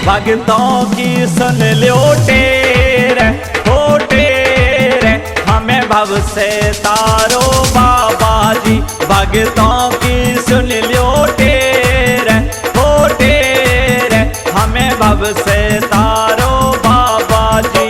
भगतों की सुन लो टेर हो टेर, हमें भव से तारो बाबा जी। भगतों की सुन लो टेर हो टेर, हमें भव से तारो बाबा जी।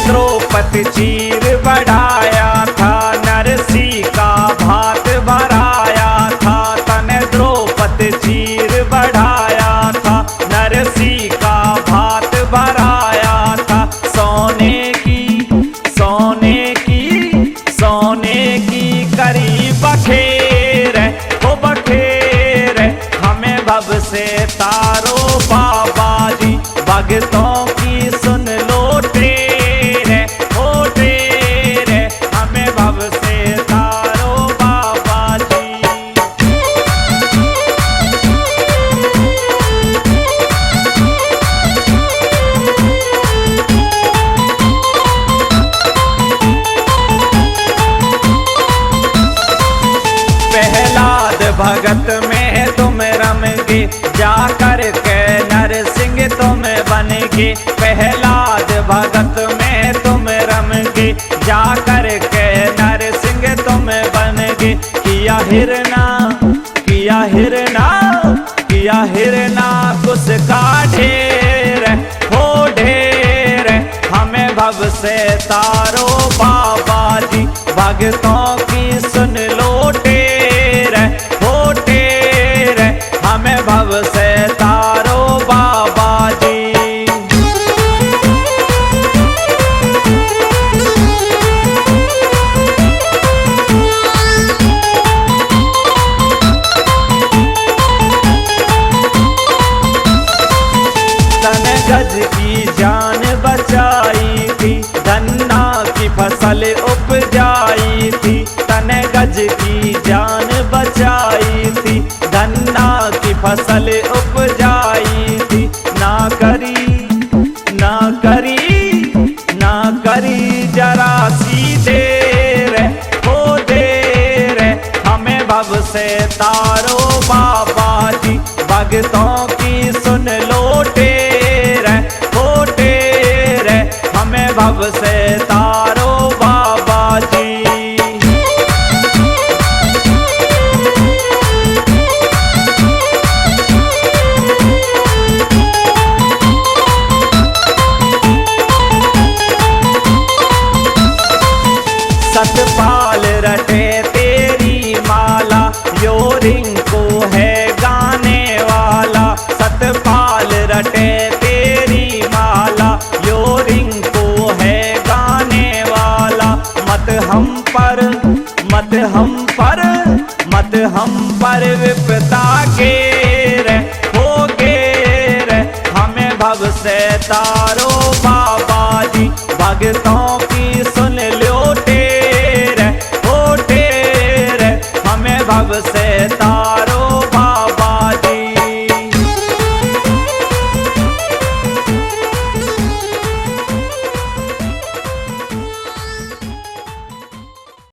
द्रौपदी चीर बढ़ाया था, नरसी का भात भराया था। तने द्रौपदी चीर बढ़ाया था, नरसी का भात भराया था। सोने की करी बखेर हो बखेर, हमें भव से तारो बाबा जी। भगतों की सुन लो टेर हो टेर, हमें भव से तारो बाबा जी। प्रहलाद भगत में तुम रमगे, जाकर के नरसिंह तुम बनगे। प्रहलाद भगत में तुम रमगे, जाकर के नरसिंह तुम बनगे। किया हिरना कुछ का ढेर हो ढेर, हमें भव से तारो बाबा जी। भगतों की सुन लो टेर हो टेर, हमें भव से तारो बाबा जी। तन गज की जान बचाई थी, गन्ना की फसल उपजाई थी। तन गज की जान बचाई थी, गन्ना की फसल उपजाई थी। ना करी जरा सी देर हो देर, हमें भव से तारो बाबा जी। भगतों की सुन लो टेर हो टेर, हमें भव से तारो बाबा जी। सतपाल रटे तेरी माला, यो रिंकू है गाने वाला। सतपाल रटे तेरी माला, यो रिंकू है गाने वाला। मत हम पर विपदा घेर हो घेर, हमें भव से तारो बाबा जी। भगतों